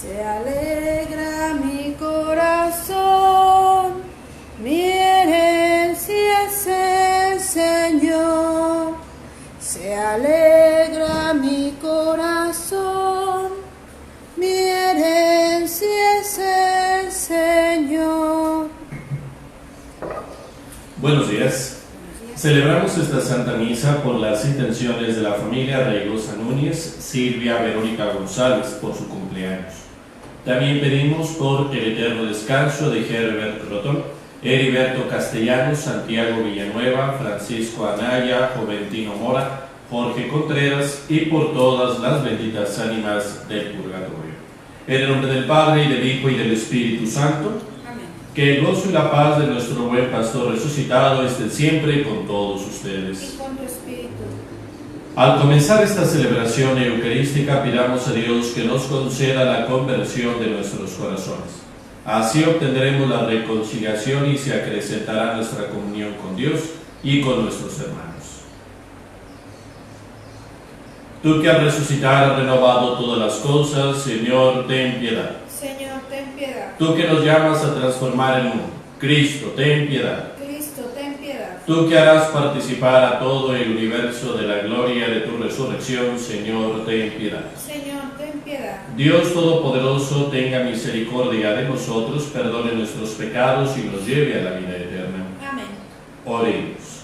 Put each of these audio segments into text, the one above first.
Se alegra mi corazón, mi herencia es el Señor. Se alegra mi corazón, mi herencia es el Señor. Buenos días. Celebramos esta Santa Misa por las intenciones de la familia Reigosa Núñez, Silvia Verónica González, por su cumpleaños. También pedimos por el eterno descanso de Herbert Rotón, Heriberto Castellanos, Santiago Villanueva, Francisco Anaya, Joventino Mora, Jorge Contreras y por todas las benditas ánimas del purgatorio. En el nombre del Padre, y del Hijo, y del Espíritu Santo. Que el gozo y la paz de nuestro buen pastor resucitado estén siempre con todos ustedes. Y con tu espíritu. Al comenzar esta celebración eucarística, pidamos a Dios que nos conceda la conversión de nuestros corazones. Así obtendremos la reconciliación y se acrecentará nuestra comunión con Dios y con nuestros hermanos. Tú que al resucitar has renovado todas las cosas, Señor, ten piedad. Señor, ten piedad. Tú que nos llamas a transformar el mundo, Cristo, ten piedad. Cristo, ten piedad. Tú que harás participar a todo el universo de la gloria de tu resurrección, Señor, ten piedad. Señor, ten piedad. Dios Todopoderoso, tenga misericordia de nosotros, perdone nuestros pecados y nos lleve a la vida eterna. Amén. Oremos.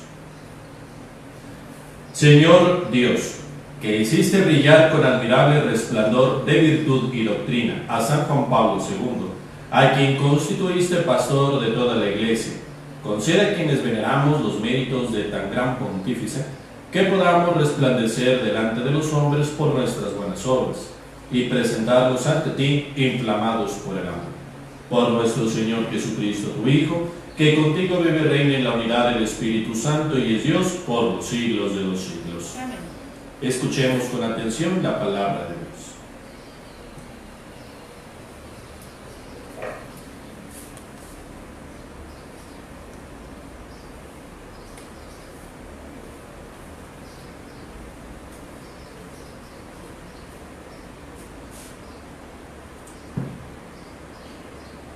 Señor Dios, que hiciste brillar con admirable resplandor de virtud y doctrina a San Juan Pablo II, a quien constituiste pastor de toda la Iglesia, conceda a quienes veneramos los méritos de tan gran pontífice, que podamos resplandecer delante de los hombres por nuestras buenas obras, y presentarnos ante ti inflamados por el amor. Por nuestro Señor Jesucristo, tu Hijo, que contigo vive y reina en la unidad del Espíritu Santo y es Dios por los siglos de los siglos. Amén. Escuchemos con atención la palabra de Dios.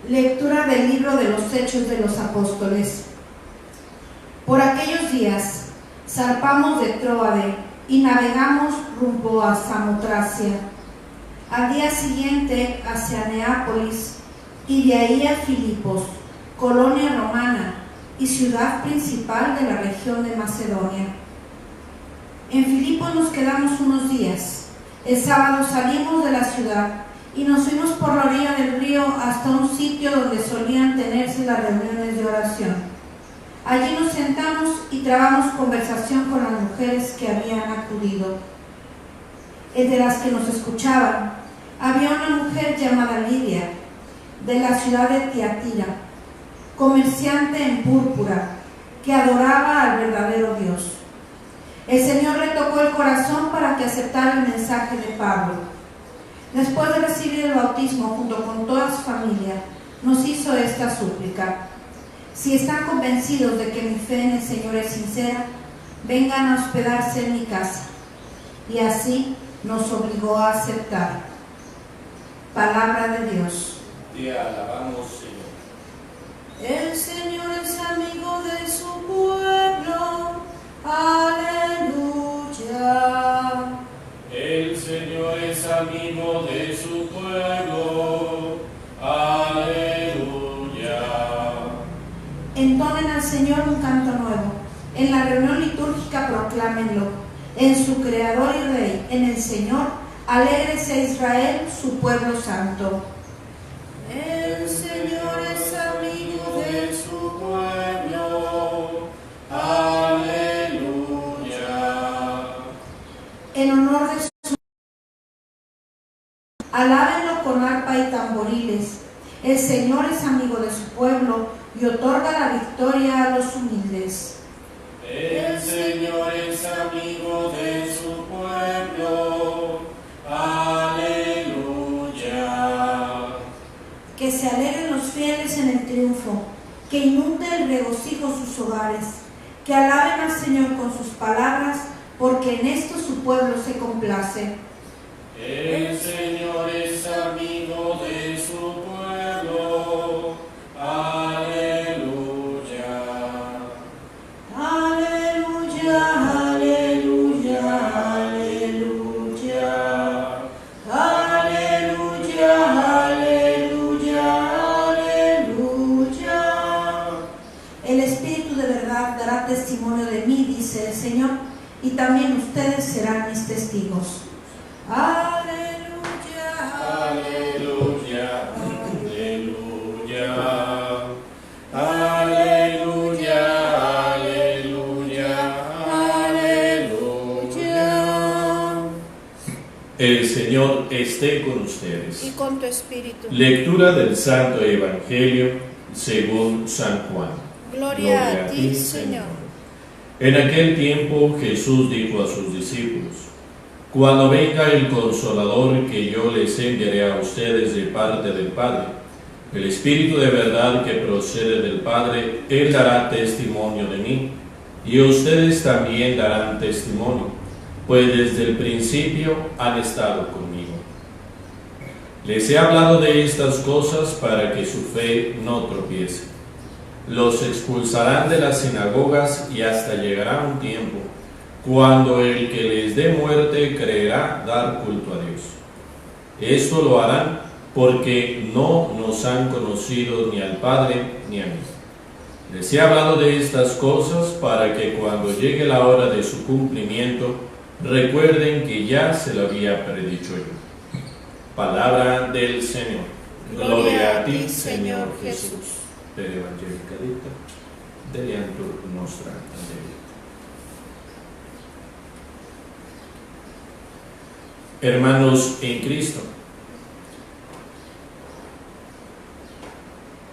Lectura del libro de los Hechos de los Apóstoles. Por aquellos días zarpamos de Tróade y navegamos rumbo a Samotracia. Al día siguiente hacia Neápolis y de ahí a Filipos, colonia romana y ciudad principal de la región de Macedonia. En Filipos nos quedamos unos días. El sábado salimos de la ciudad y nos fuimos por la orilla del río hasta un sitio donde solían tenerse las reuniones de oración. Allí nos sentamos y trabamos conversación con las mujeres que habían acudido. Entre las que nos escuchaban, había una mujer llamada Lidia, de la ciudad de Tiatira, comerciante en púrpura, que adoraba al verdadero Dios. El Señor le tocó el corazón para que aceptara el mensaje de Pablo. Después de recibir el bautismo junto con toda su familia, nos hizo esta súplica: si están convencidos de que mi fe en el Señor es sincera, vengan a hospedarse en mi casa. Y así nos obligó a aceptar. Palabra de Dios. Te alabamos, Señor. El Señor es amigo de su pueblo. Aleluya. El Señor es amigo de su pueblo. Aleluya. Entonen al Señor un canto nuevo. En la reunión litúrgica proclámenlo. En su Creador y Rey, en el Señor, alégrese Israel, su pueblo santo. El Señor es amigo de su pueblo. Aleluya. En honor de su... Alábenlo con arpa y tamboriles. El Señor es amigo de su pueblo y otorga la victoria a los humildes. El Señor es amigo de su pueblo. Aleluya. Que se alegren los fieles en el triunfo, que inunde el regocijo sus hogares, que alaben al Señor con sus palabras, porque en esto su pueblo se complace. El Señor es amigo serán mis testigos. Aleluya, Aleluya, aleluya, aleluya, aleluya, aleluya. El Señor esté con ustedes. y con tu espíritu. Lectura del Santo Evangelio según San Juan. Gloria a ti, Señor. En aquel tiempo Jesús dijo a sus discípulos: Cuando venga el Consolador que yo les enviaré a ustedes de parte del Padre, el Espíritu de verdad que procede del Padre, Él dará testimonio de mí, y ustedes también darán testimonio, pues desde el principio han estado conmigo. Les he hablado de estas cosas para que su fe no tropiece. Los expulsarán de las sinagogas y hasta llegará un tiempo cuando el que les dé muerte creerá dar culto a Dios. Esto lo harán porque no nos han conocido ni al Padre ni a mí. Les he hablado de estas cosas para que cuando llegue la hora de su cumplimiento recuerden que ya se lo había predicho yo. Palabra del Señor. Gloria a ti, Señor Jesús. Per Evangelica dicta, deliantur nostra adeunt. Hermanos en Cristo,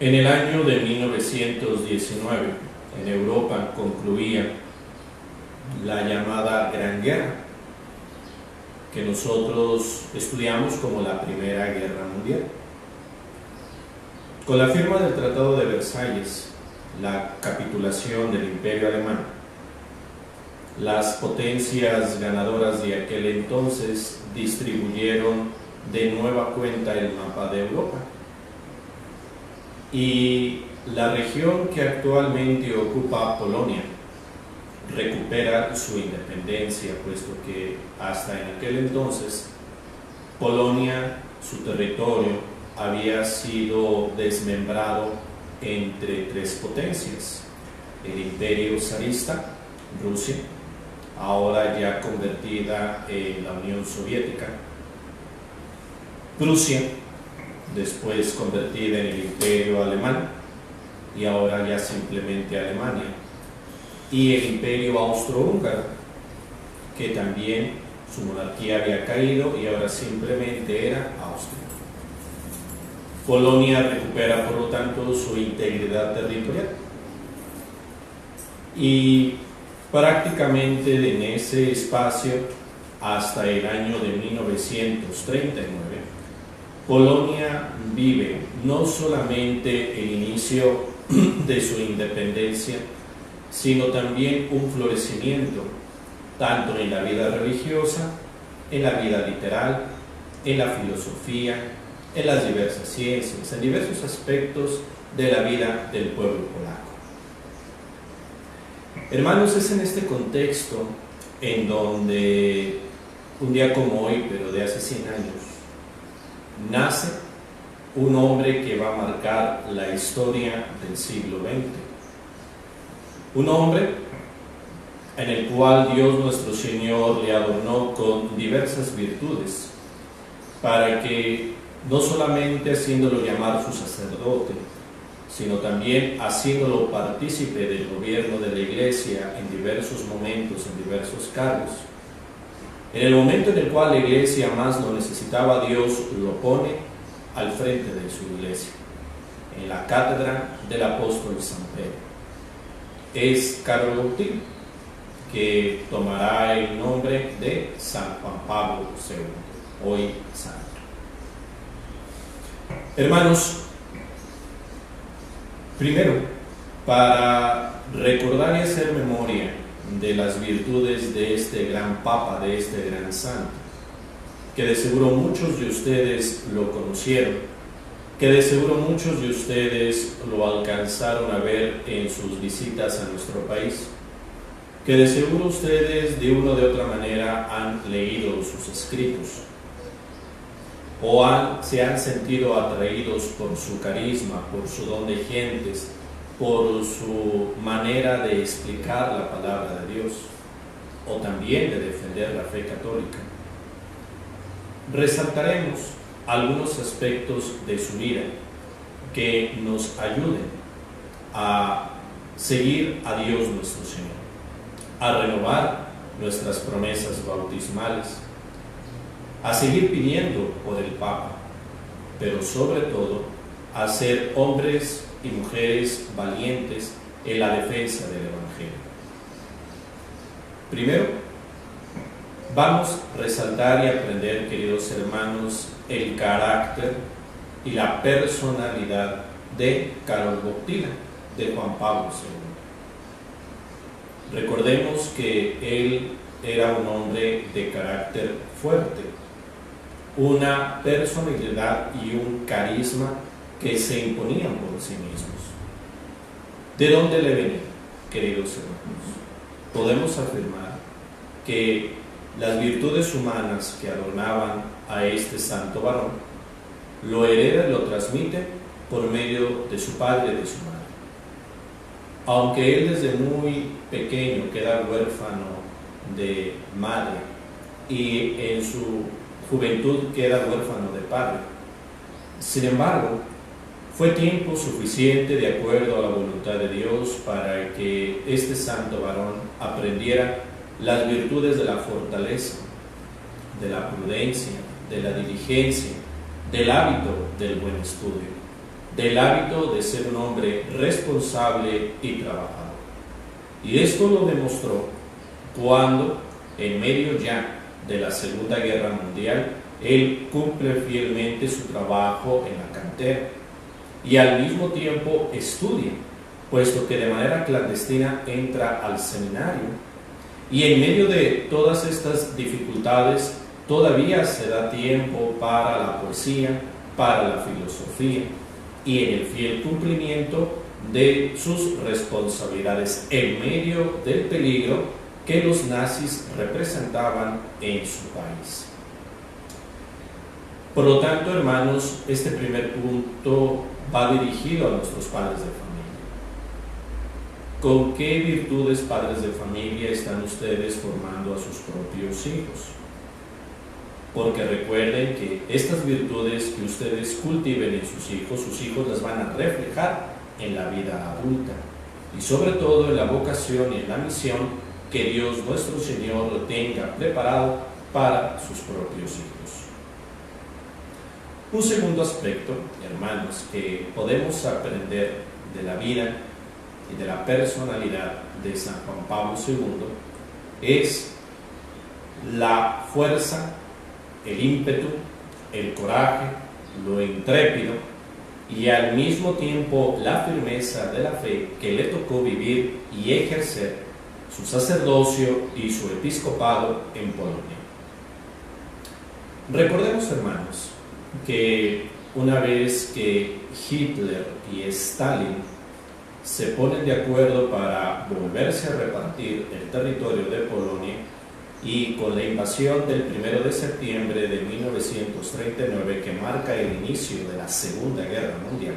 en el año de 1919, en Europa concluía la llamada Gran Guerra, que nosotros estudiamos como la Primera Guerra Mundial. Con la firma del Tratado de Versalles, la capitulación del Imperio Alemán, las potencias ganadoras de aquel entonces distribuyeron de nueva cuenta el mapa de Europa. Y la región que actualmente ocupa Polonia recupera su independencia, puesto que hasta en aquel entonces Polonia, su territorio, había sido desmembrado entre tres potencias: el Imperio zarista, Rusia, ahora ya convertida en la Unión Soviética; Prusia, después convertida en el Imperio Alemán y ahora ya simplemente Alemania; y el Imperio Austrohúngaro, que también su monarquía había caído y ahora simplemente era Austria. Polonia recupera, por lo tanto, su integridad territorial. Y prácticamente en ese espacio, hasta el año de 1939, Polonia vive no solamente el inicio de su independencia, sino también un florecimiento, tanto en la vida religiosa, en la vida literal, en la filosofía, en las diversas ciencias, en diversos aspectos de la vida del pueblo polaco. Hermanos, es en este contexto en donde un día como hoy, pero de hace 100 años, nace un hombre que va a marcar la historia del siglo XX. Un hombre en el cual Dios nuestro Señor le adornó con diversas virtudes, para que no solamente haciéndolo llamar su sacerdote, sino también haciéndolo partícipe del gobierno de la Iglesia en diversos momentos, en diversos cargos. En el momento en el cual la Iglesia más lo necesitaba, Dios lo pone al frente de su Iglesia, en la cátedra del apóstol San Pedro. Es Carlo Gentile, que tomará el nombre de San Juan Pablo II, hoy santo. Hermanos, primero, para recordar y hacer memoria de las virtudes de este gran Papa, de este gran santo, que de seguro muchos de ustedes lo conocieron, que de seguro muchos de ustedes lo alcanzaron a ver en sus visitas a nuestro país, que de seguro ustedes de una o de otra manera han leído sus escritos, o se han sentido atraídos por su carisma, por su don de gentes, por su manera de explicar la palabra de Dios, o también de defender defender la fe católica. Resaltaremos algunos aspectos de su vida que nos ayuden a seguir a Dios nuestro Señor, a renovar nuestras promesas bautismales, a seguir pidiendo por el Papa, pero sobre todo a ser hombres y mujeres valientes en la defensa del Evangelio. Primero, vamos a resaltar y aprender, queridos hermanos, el carácter y la personalidad de Karol Wojtyła, de Juan Pablo II. Recordemos que él era un hombre de carácter fuerte, una personalidad y un carisma que se imponían por sí mismos. ¿De dónde le venía, queridos hermanos? Podemos afirmar que las virtudes humanas que adornaban a este santo varón lo hereda y lo transmite por medio de su padre y de su madre. Aunque él desde muy pequeño queda huérfano de madre y en su juventud queda huérfano de padre, sin embargo, fue tiempo suficiente, de acuerdo a la voluntad de Dios, para que este santo varón aprendiera las virtudes de la fortaleza, de la prudencia, de la diligencia, del hábito del buen estudio, del hábito de ser un hombre responsable y trabajador. Y esto lo demostró cuando, en medio ya de la Segunda Guerra Mundial, él cumple fielmente su trabajo en la cantera y al mismo tiempo estudia, puesto que de manera clandestina entra al seminario, y en medio de todas estas dificultades todavía se da tiempo para la poesía, para la filosofía y en el fiel cumplimiento de sus responsabilidades en medio del peligro que los nazis representaban en su país. Por lo tanto, hermanos, este primer punto va dirigido a nuestros padres de familia. ¿Con qué virtudes, padres de familia, están ustedes formando a sus propios hijos? Porque recuerden que estas virtudes que ustedes cultiven en sus hijos las van a reflejar en la vida adulta y sobre todo en la vocación y en la misión que Dios nuestro Señor tenga preparado para sus propios hijos. Un segundo aspecto, hermanos, que podemos aprender de la vida y de la personalidad de San Juan Pablo II es la fuerza, el ímpetu, el coraje, lo intrépido y al mismo tiempo la firmeza de la fe que le tocó vivir y ejercer su sacerdocio y su episcopado en Polonia. Recordemos, hermanos, que una vez que Hitler y Stalin se ponen de acuerdo para volverse a repartir el territorio de Polonia, y con la invasión del 1 de septiembre de 1939 que marca el inicio de la Segunda Guerra Mundial,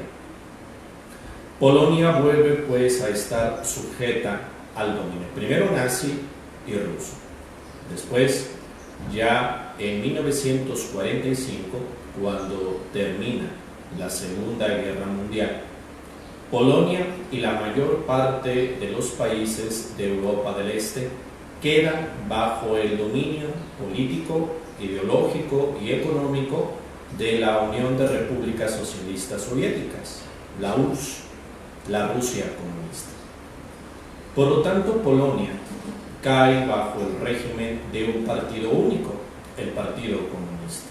Polonia vuelve pues a estar sujeta al dominio, primero nazi y ruso. Después, ya en 1945, cuando termina la Segunda Guerra Mundial, Polonia y la mayor parte de los países de Europa del Este quedan bajo el dominio político, ideológico y económico de la Unión de Repúblicas Socialistas Soviéticas, la URSS, la Rusia comunista. Por lo tanto, Polonia cae bajo el régimen de un partido único, el Partido Comunista.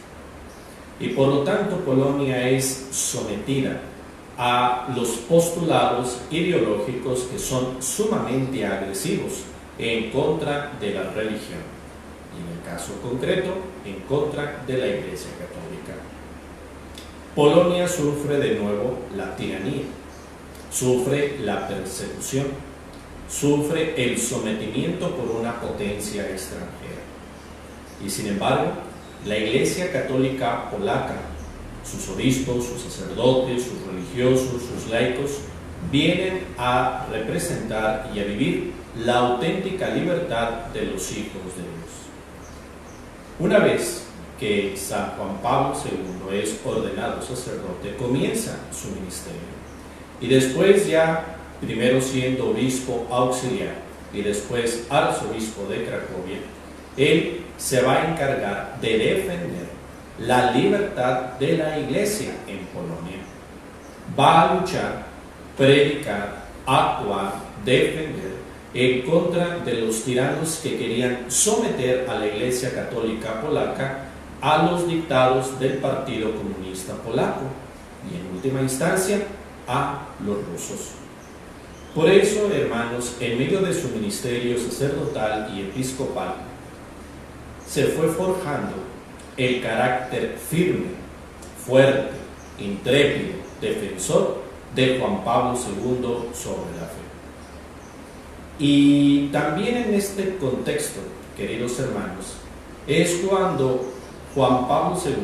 Y por lo tanto, Polonia es sometida a los postulados ideológicos que son sumamente agresivos en contra de la religión, y en el caso concreto, en contra de la Iglesia Católica. Polonia sufre de nuevo la tiranía, sufre la persecución, sufre el sometimiento por una potencia extranjera. Y sin embargo, la Iglesia Católica polaca, sus obispos, sus sacerdotes, sus religiosos, sus laicos, vienen a representar y a vivir la auténtica libertad de los hijos de Dios. Una vez que San Juan Pablo II es ordenado sacerdote, comienza su ministerio. Y después ya, primero siendo obispo auxiliar y después arzobispo de Cracovia, él se va a encargar de defender la libertad de la Iglesia en Polonia. Va a luchar, predicar, actuar, defender en contra de los tiranos que querían someter a la Iglesia Católica Polaca a los dictados del Partido Comunista Polaco y en última instancia a los rusos. Por eso, hermanos, en medio de su ministerio sacerdotal y episcopal, se fue forjando el carácter firme, fuerte, intrépido, defensor de Juan Pablo II sobre la fe. Y también en este contexto, queridos hermanos, es cuando Juan Pablo II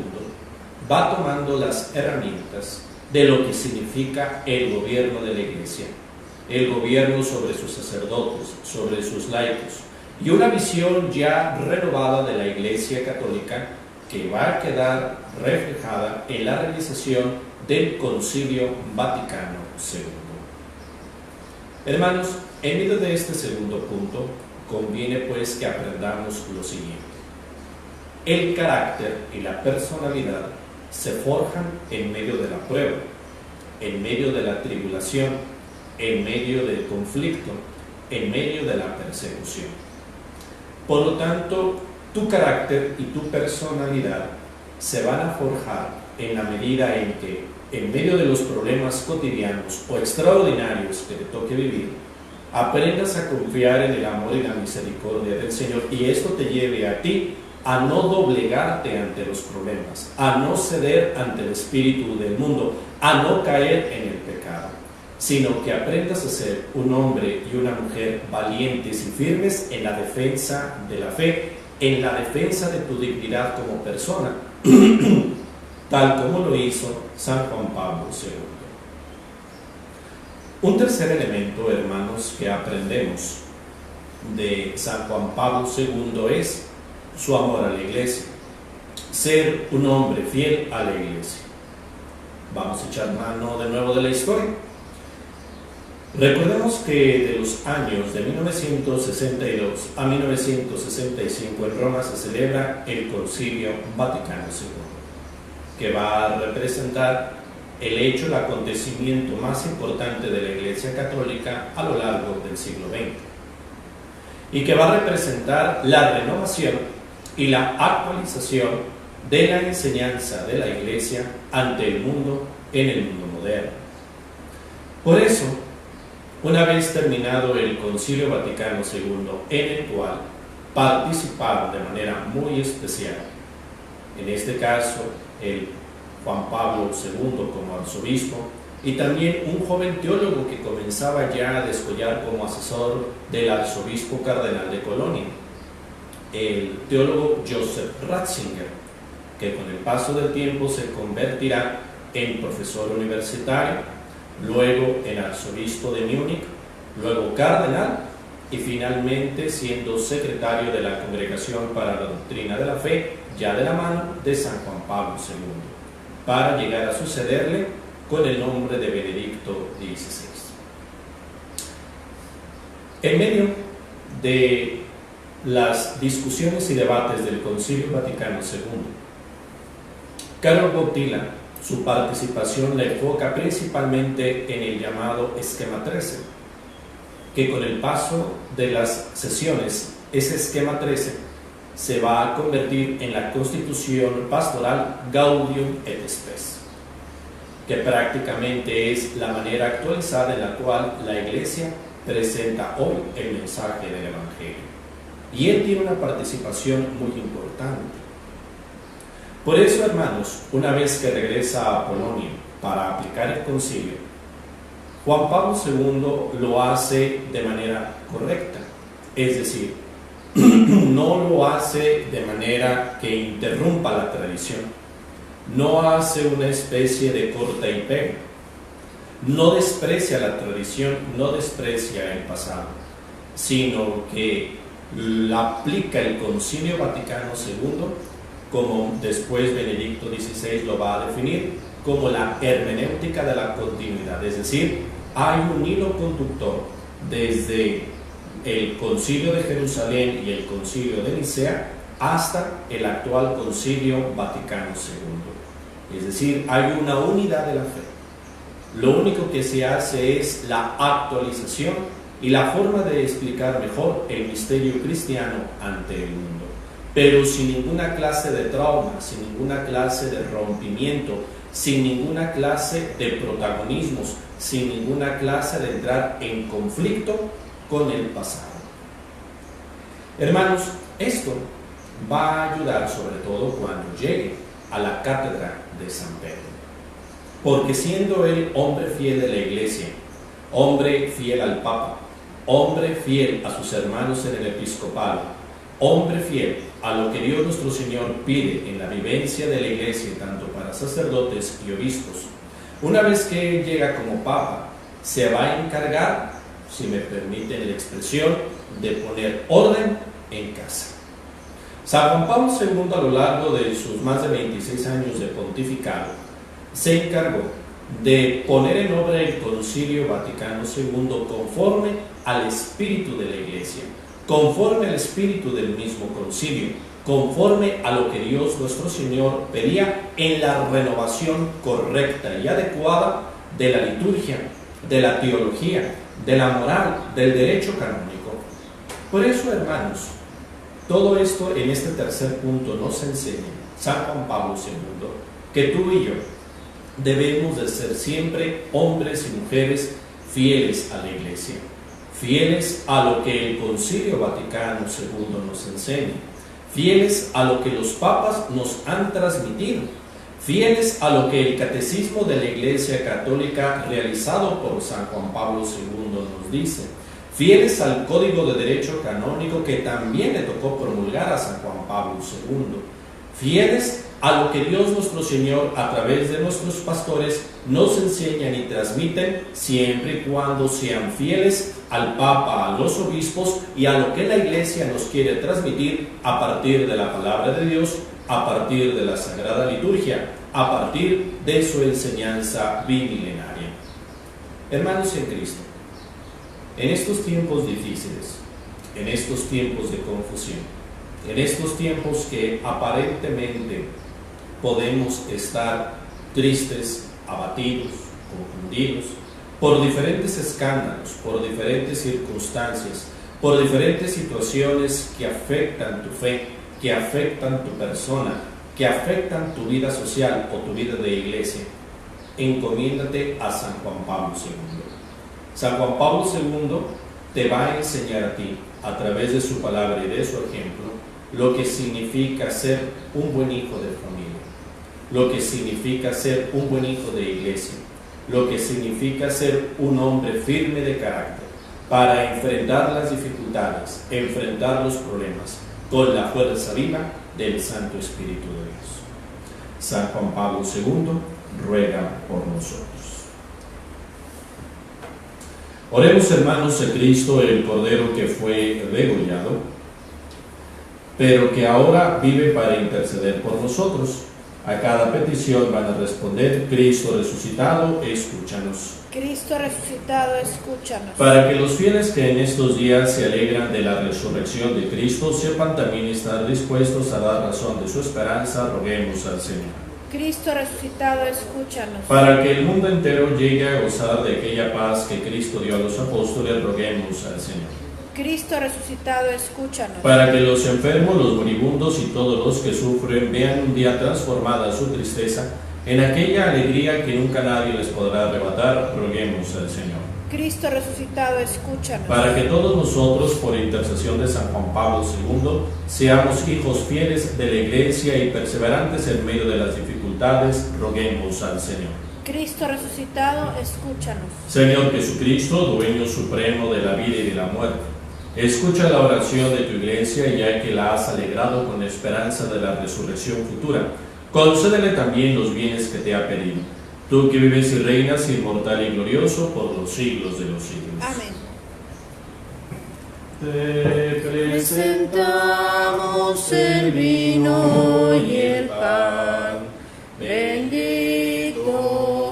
va tomando las herramientas de lo que significa el gobierno de la Iglesia, el gobierno sobre sus sacerdotes, sobre sus laicos, y una visión ya renovada de la Iglesia Católica que va a quedar reflejada en la realización del Concilio Vaticano II. Hermanos, en medio de este segundo punto, conviene pues que aprendamos lo siguiente. El carácter y la personalidad se forjan en medio de la prueba, en medio de la tribulación, en medio del conflicto, en medio de la persecución. Por lo tanto, tu carácter y tu personalidad se van a forjar en la medida en que, en medio de los problemas cotidianos o extraordinarios que te toque vivir, aprendas a confiar en el amor y la misericordia del Señor, y esto te lleve a ti a no doblegarte ante los problemas, a no ceder ante el espíritu del mundo, a no caer en el pecado, sino que aprendas a ser un hombre y una mujer valientes y firmes en la defensa de la fe, en la defensa de tu dignidad como persona, tal como lo hizo San Juan Pablo II. Un tercer elemento, hermanos, que aprendemos de San Juan Pablo II es su amor a la Iglesia, ser un hombre fiel a la Iglesia. Vamos a echar mano de nuevo de la historia. Recordemos que de los años de 1962 a 1965 en Roma se celebra el Concilio Vaticano II, que va a representar el hecho, el acontecimiento más importante de la Iglesia Católica a lo largo del siglo XX, y que va a representar la renovación y la actualización de la enseñanza de la Iglesia ante el mundo, en el mundo moderno. Por eso, una vez terminado el Concilio Vaticano II, en el cual participaron de manera muy especial, en este caso, el Juan Pablo II como arzobispo, y también un joven teólogo que comenzaba ya a descollar como asesor del arzobispo cardenal de Colonia, el teólogo Joseph Ratzinger, que con el paso del tiempo se convertirá en profesor universitario, luego en arzobispo de Múnich, luego cardenal y finalmente siendo secretario de la Congregación para la Doctrina de la Fe, ya de la mano de San Juan Pablo II, para llegar a sucederle con el nombre de Benedicto XVI. En medio de las discusiones y debates del Concilio Vaticano II, Karol Wojtyła su participación la enfoca principalmente en el llamado Esquema 13, que con el paso de las sesiones, ese Esquema 13 se va a convertir en la Constitución Pastoral Gaudium et Spes, que prácticamente es la manera actualizada en la cual la Iglesia presenta hoy el mensaje del Evangelio. Y él tiene una participación muy importante. Por eso, hermanos, una vez que regresa a Polonia para aplicar el concilio, Juan Pablo II lo hace de manera correcta, es decir, no lo hace de manera que interrumpa la tradición, no hace una especie de corta y pega, no desprecia la tradición, no desprecia el pasado, sino que la aplica el Concilio Vaticano II, como después Benedicto XVI lo va a definir, como la hermenéutica de la continuidad. Es decir, hay un hilo conductor desde el Concilio de Jerusalén y el Concilio de Nicea hasta el actual Concilio Vaticano II. Es decir, hay una unidad de la fe. Lo único que se hace es la actualización y la forma de explicar mejor el misterio cristiano ante el mundo, pero sin ninguna clase de trauma, sin ninguna clase de rompimiento, sin ninguna clase de protagonismos, sin ninguna clase de entrar en conflicto con el pasado. Hermanos, esto va a ayudar sobre todo cuando llegue a la cátedra de San Pedro, porque siendo él hombre fiel de la Iglesia, hombre fiel al Papa, hombre fiel a sus hermanos en el episcopado, hombre fiel a lo que Dios nuestro Señor pide en la vivencia de la Iglesia, tanto para sacerdotes y obispos, una vez que él llega como Papa, se va a encargar, si me permiten la expresión, de poner orden en casa. San Juan Pablo II, a lo largo de sus más de 26 años de pontificado, se encargó de poner en obra el Concilio Vaticano II conforme al espíritu de la Iglesia, conforme al espíritu del mismo concilio, conforme a lo que Dios nuestro Señor pedía en la renovación correcta y adecuada de la liturgia, de la teología, de la moral, del derecho canónico. Por eso, hermanos, todo esto en este tercer punto nos enseña San Juan Pablo II, que tú y yo debemos de ser siempre hombres y mujeres fieles a la Iglesia, fieles a lo que el Concilio Vaticano II nos enseña, fieles a lo que los papas nos han transmitido, fieles a lo que el Catecismo de la Iglesia Católica realizado por San Juan Pablo II nos dice, fieles al Código de Derecho Canónico que también le tocó promulgar a San Juan Pablo II, fieles a lo que Dios nuestro Señor a través de nuestros pastores nos enseñan y transmiten, siempre y cuando sean fieles al Papa, a los obispos y a lo que la Iglesia nos quiere transmitir a partir de la palabra de Dios, a partir de la Sagrada Liturgia, a partir de su enseñanza bimilenaria. Hermanos en Cristo, en estos tiempos difíciles, en estos tiempos de confusión, en estos tiempos que aparentemente podemos estar tristes, abatidos, confundidos, por diferentes escándalos, por diferentes circunstancias, por diferentes situaciones que afectan tu fe, que afectan tu persona, que afectan tu vida social o tu vida de iglesia, encomiéndate a San Juan Pablo II. San Juan Pablo II te va a enseñar a ti, a través de su palabra y de su ejemplo, lo que significa ser un buen hijo de familia, lo que significa ser un buen hijo de iglesia, lo que significa ser un hombre firme de carácter para enfrentar las dificultades, enfrentar los problemas con la fuerza viva del Santo Espíritu de Dios. San Juan Pablo II ruega por nosotros. Oremos, hermanos, a Cristo, el Cordero que fue degollado, pero que ahora vive para interceder por nosotros. A cada petición van a responder: Cristo resucitado, escúchanos. Cristo resucitado, escúchanos. Para que los fieles que en estos días se alegran de la resurrección de Cristo sepan también estar dispuestos a dar razón de su esperanza, roguemos al Señor. Cristo resucitado, escúchanos. Para que el mundo entero llegue a gozar de aquella paz que Cristo dio a los apóstoles, roguemos al Señor. Cristo resucitado, escúchanos. Para que los enfermos, los moribundos y todos los que sufren vean un día transformada su tristeza en aquella alegría que nunca nadie les podrá arrebatar, roguemos al Señor. Cristo resucitado, escúchanos. Para que todos nosotros, por intercesión de San Juan Pablo II, seamos hijos fieles de la Iglesia y perseverantes en medio de las dificultades, roguemos al Señor. Cristo resucitado, escúchanos. Señor Jesucristo, dueño supremo de la vida y de la muerte, escucha la oración de tu Iglesia, ya que la has alegrado con la esperanza de la resurrección futura. Concédele también los bienes que te ha pedido, tú que vives y reinas inmortal y glorioso por los siglos de los siglos. Amén. Te Presentamos el vino y el pan. Bendito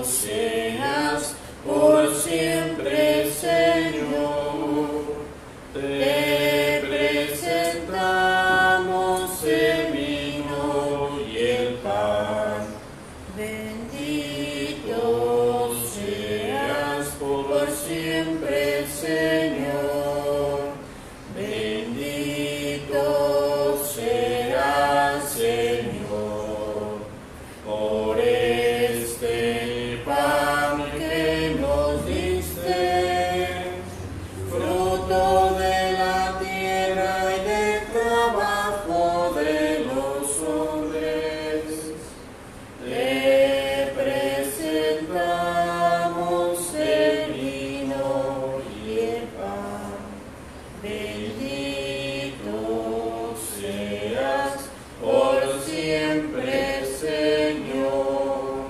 seas por siempre, Señor. Te presentamos el vino y el pan. Bendito seas por siempre, Señor. Bendito seas, Señor, por este pan que nos diste, fruto de la tierra y del trabajo de los hombres. Te presentamos el vino y el pan. Bendito seas por siempre, Señor.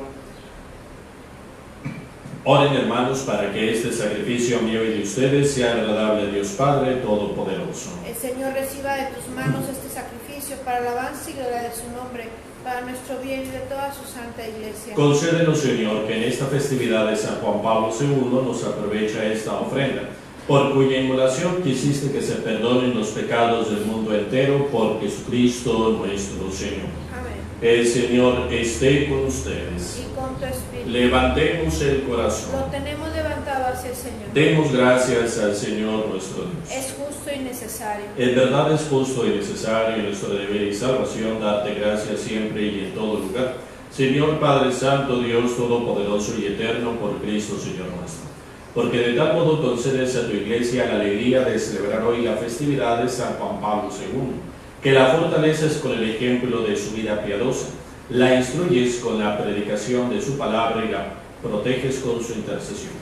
Oren, hermanos, para que este sacrificio mío y de ustedes sea agradable a Dios Padre Todopoderoso. El Señor reciba de tus manos este sacrificio para alabanza y gloria de su nombre, para nuestro bien y de toda su santa iglesia. Concédenos, Señor, que en esta festividad de San Juan Pablo II nos aprovecha esta ofrenda, por cuya inmolación quisiste que se perdonen los pecados del mundo entero por Jesucristo nuestro Señor. Amén. El Señor esté con ustedes. Y con tu espíritu. Levantemos el Lo corazón. tenemos levantado hacia el Señor. Demos gracias al Señor nuestro Dios. Es justo y necesario. En verdad es justo y necesario, nuestro deber y salvación, darte gracias siempre y en todo lugar. Señor Padre Santo, Dios Todopoderoso y Eterno, por Cristo Señor nuestro. Porque de tal modo concedes a tu Iglesia la alegría de celebrar hoy la festividad de San Juan Pablo II, que la fortaleces con el ejemplo de su vida piadosa, la instruyes con la predicación de su palabra y la proteges con su intercesión.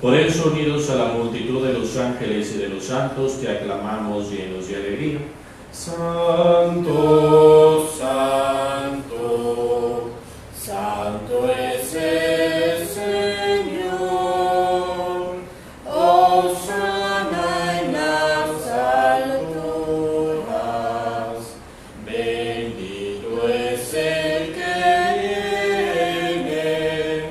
Por eso, unidos a la multitud de los ángeles y de los santos, te aclamamos llenos de alegría. Santo, santo, santo es el Señor. Hosana en las alturas. Bendito es el que viene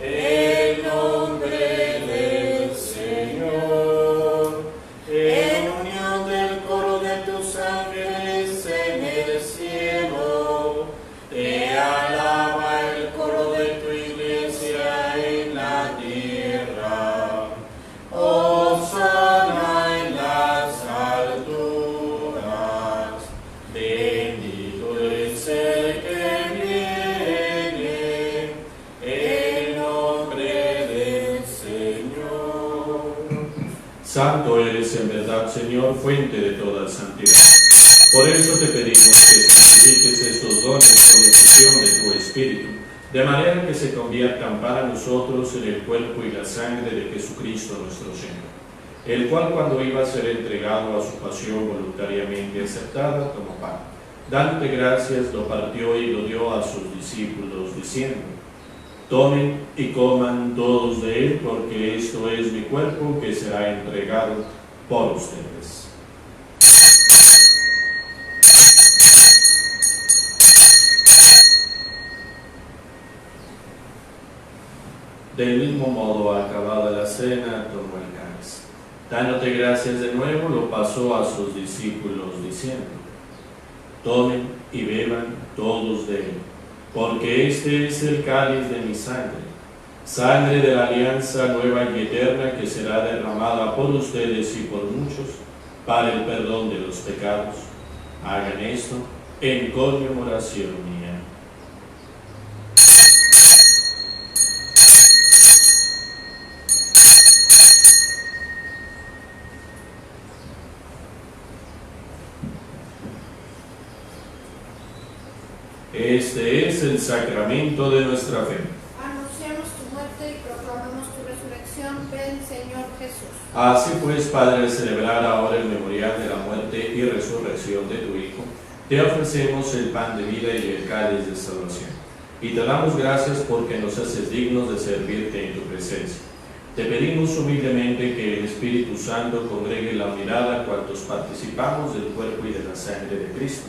en nombre del Señor. En unión del coro de tus ángeles en el cielo, te alaba el coro de tu iglesia en la tierra. Hosana en las alturas. Bendito es el que viene en nombre del Señor. Santo eres en verdad, Señor, fuente de toda santidad. Por eso te pedimos que santifiques estos dones con la efusión de tu Espíritu, de manera que se conviertan para nosotros en el cuerpo y la sangre de Jesucristo nuestro Señor, el cual, cuando iba a ser entregado a su pasión voluntariamente aceptada, tomó pan. Dándote gracias, lo partió y lo dio a sus discípulos, diciendo: tomen y coman todos de él, porque esto es mi cuerpo que será entregado por ustedes. Del mismo modo, acabada la cena, tomó el cáliz. Dándote gracias de nuevo, lo pasó a sus discípulos, diciendo: tomen y beban todos de él, porque este es el cáliz de mi sangre, sangre de la alianza nueva y eterna, que será derramada por ustedes y por muchos para el perdón de los pecados. Hagan esto en conmemoración mía. Este es el sacramento de nuestra fe. Anunciamos tu muerte y proclamamos tu resurrección. Ven, Señor Jesús. Así pues, Padre, al celebrar ahora el memorial de la muerte y resurrección de tu Hijo, te ofrecemos el pan de vida y el cáliz de salvación. Y te damos gracias porque nos haces dignos de servirte en tu presencia. Te pedimos humildemente que el Espíritu Santo congregue la unidad a cuantos participamos del cuerpo y de la sangre de Cristo.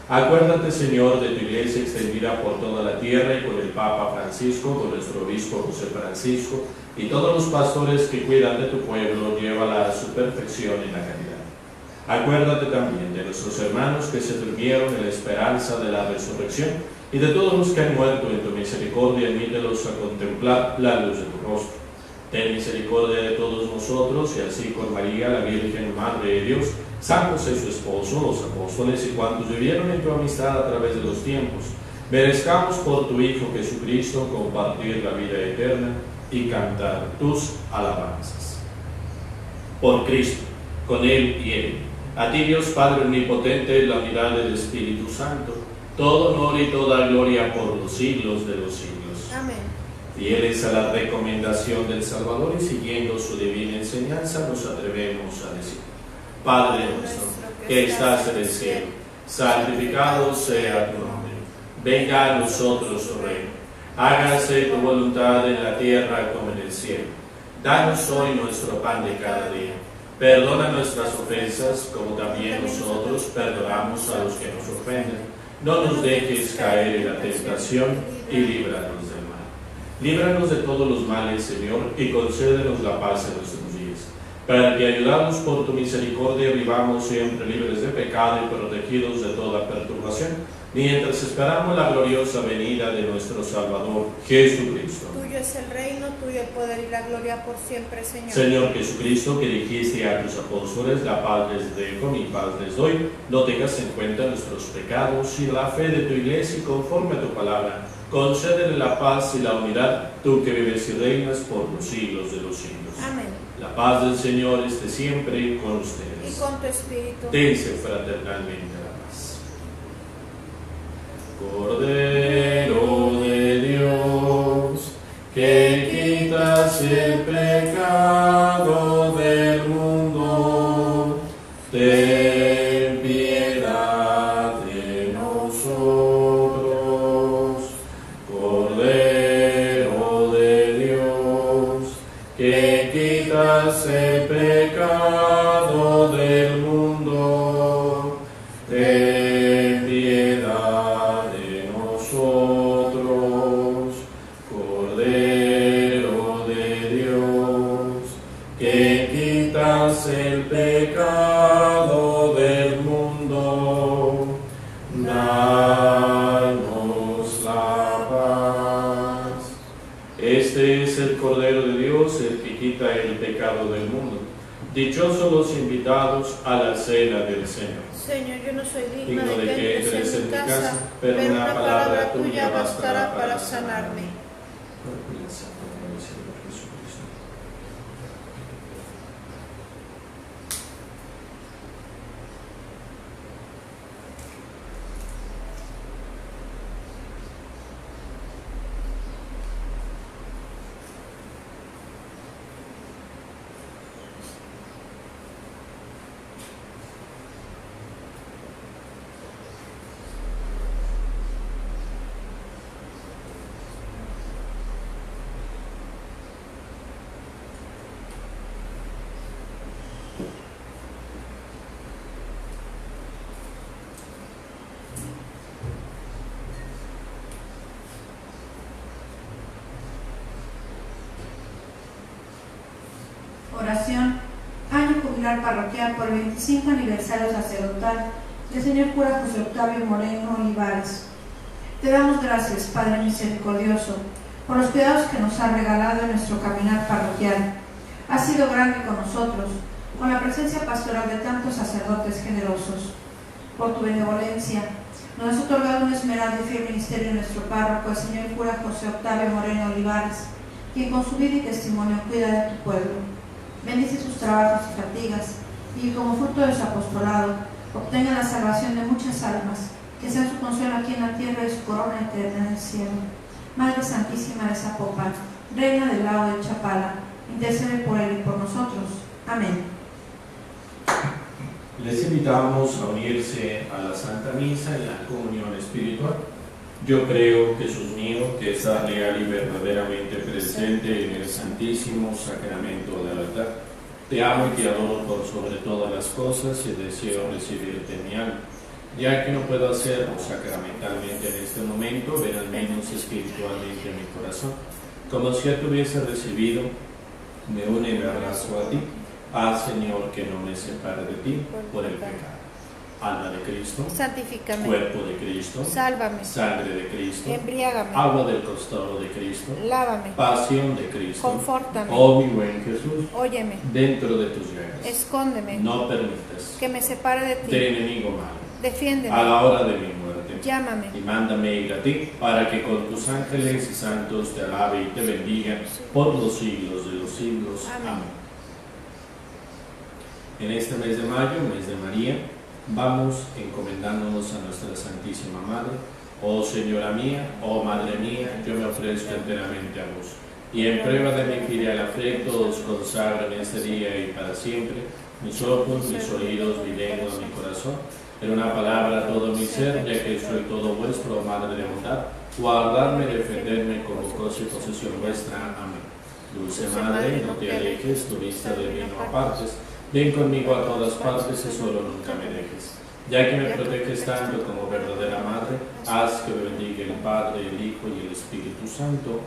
Acuérdate, Señor, de tu iglesia extendida por toda la tierra y por el Papa Francisco, por nuestro obispo José Francisco y todos los pastores que cuidan de tu pueblo, llévala a su perfección en la caridad. Acuérdate también de nuestros hermanos que se durmieron en la esperanza de la resurrección y de todos los que han muerto en tu misericordia, admítelos a contemplar la luz de tu rostro. Ten misericordia de todos nosotros y así con María, la Virgen Madre de Dios, San José su esposo, los apóstoles y cuantos vivieron en tu amistad a través de los tiempos, merezcamos por tu Hijo Jesucristo compartir la vida eterna y cantar tus alabanzas. Por Cristo, con Él y en Él, a ti Dios Padre Omnipotente, la unidad del Espíritu Santo, todo honor y toda gloria por los siglos de los siglos. Amén. Fieles a la recomendación del Salvador y siguiendo su divina enseñanza, nos atrevemos a decir: Padre nuestro, que estás en el cielo, santificado sea tu nombre. Venga a nosotros tu reino. Hágase tu voluntad en la tierra como en el cielo. Danos hoy nuestro pan de cada día. Perdona nuestras ofensas, como también nosotros perdonamos a los que nos ofenden. No nos dejes caer en la tentación y líbranos del mal. Líbranos de todos los males, Señor, y concédenos la paz en nuestros días, para que, ayudados por tu misericordia, vivamos siempre libres de pecado y protegidos de toda perturbación, mientras esperamos la gloriosa venida de nuestro Salvador, Jesucristo. Tuyo es el reino, tuyo el poder y la gloria por siempre, Señor. Señor Jesucristo, que dijiste a tus apóstoles: la paz les dejo, mi paz les doy, no tengas en cuenta nuestros pecados y la fe de tu iglesia, y conforme a tu palabra, concédele la paz y la unidad, tú que vives y reinas por los siglos de los siglos. Amén. La paz del Señor esté siempre con ustedes. Y con tu espíritu. Dense fraternalmente la paz. Cordero de Dios, que quitas el pecado del mundo, ten piedad de nosotros. Cordero de Dios, que quitas el pecado del mundo, ten piedad de nosotros. Cordero de Dios, que quitas el pecado del mundo, danos la paz. Este es el Cordero de Dios, el que quita el pecado del mundo. Dichosos los invitados a la cena del Señor. Señor, yo no soy Digno digno de que entres en mi casa, pero una palabra tuya bastará para sanarme. Oración, año jubilar parroquial por el 25 aniversario sacerdotal del señor cura José Octavio Moreno Olivares. Te damos gracias, Padre misericordioso, por los cuidados que nos has regalado en nuestro caminar parroquial. Has sido grande con nosotros, con la presencia pastoral de tantos sacerdotes generosos. Por tu benevolencia, nos has otorgado un esmerado y fiel ministerio en nuestro párroco, el señor cura José Octavio Moreno Olivares, quien con su vida y testimonio cuida de tu pueblo. Bendice sus trabajos y fatigas, y como fruto de su apostolado, obtenga la salvación de muchas almas, que sea su consuelo aquí en la tierra y su corona eterna en el cielo. Madre Santísima de Zapopan, Reina del lago de Chapala, intercede por él y por nosotros. Amén. Les invitamos a unirse a la Santa Misa en la comunión espiritual. Yo creo, Jesús mío, que estás real y verdaderamente presente en el Santísimo Sacramento de la verdad. Te amo y te adoro por sobre todas las cosas y deseo recibirte en mi alma. Ya que no puedo hacerlo sacramentalmente en este momento, ven al menos espiritualmente a mi corazón. Como si ya te hubiese recibido, me une y me abrazo a ti. Haz, Señor, que no me separe de ti por el pecado. Alma de Cristo, santifícame, cuerpo de Cristo, sálvame, sangre de Cristo, embriágame, agua del costado de Cristo, lávame, pasión de Cristo, confórtame, oh mi buen Jesús, óyeme, dentro de tus llagas, escóndeme, no permitas que me separe de del ti, enemigo malo, defiéndeme, a la hora de mi muerte, llámame, y mándame ir a ti, para que con tus ángeles y santos te alabe y te bendigan por los siglos de los siglos. Amén. Amén. En este mes de mayo, mes de María, vamos encomendándonos a nuestra Santísima Madre. Oh Señora mía, oh Madre mía, yo me ofrezco enteramente a vos. Y en prueba de mi filial afecto os consagro en este día y para siempre mis ojos, mis oídos, mi lengua, mi corazón, en una palabra todo mi ser, ya que soy todo vuestro, Madre de bondad, guardarme y defenderme como cosa y posesión vuestra. Amén. Dulce Madre, no te alejes, tu vista de mí no apartes. Ven conmigo a todas partes y solo nunca me dejes. Ya que me proteges tanto como verdadera Madre, haz que me bendiga el Padre, el Hijo y el Espíritu Santo.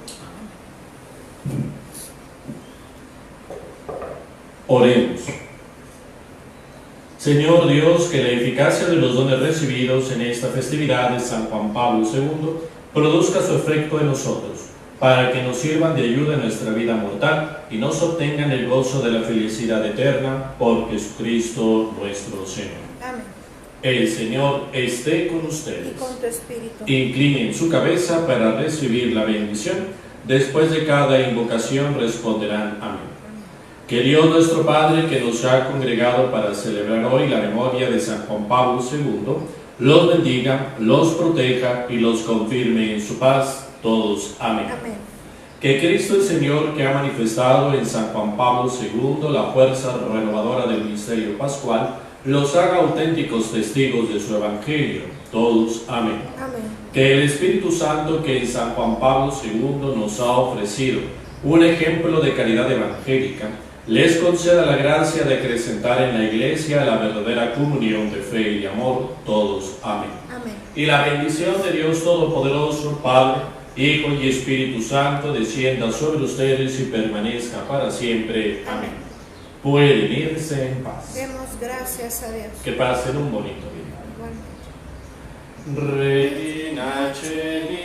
Amén. Oremos. Señor Dios, que la eficacia de los dones recibidos en esta festividad de San Juan Pablo II produzca su efecto en nosotros, para que nos sirvan de ayuda en nuestra vida mortal y nos obtengan el gozo de la felicidad eterna por Jesucristo nuestro Señor. amén, El Señor esté con y ustedes. con tu espíritu, Inclinen su cabeza para recibir la bendición. Después de cada invocación responderán amén. Que Dios nuestro Padre, que nos ha congregado para celebrar hoy la memoria de San Juan Pablo II, los bendiga, los proteja y los confirme en su paz. Todos, amén. amén, Que Cristo el Señor, que ha manifestado en San Juan Pablo II la fuerza renovadora del misterio pascual, los haga auténticos testigos de su Evangelio. Todos, amén. amén, Que el Espíritu Santo, que en San Juan Pablo II nos ha ofrecido un ejemplo de caridad evangélica, les conceda la gracia de acrecentar en la Iglesia la verdadera comunión de fe y de amor. Todos, amén. amén. Y la bendición de Dios Todopoderoso, Padre, Hijo y Espíritu Santo, descienda sobre ustedes y permanezca para siempre. Amén. Pueden irse en paz. Demos gracias a Dios. Que pasen un bonito día. Igualmente. Reina Cheli.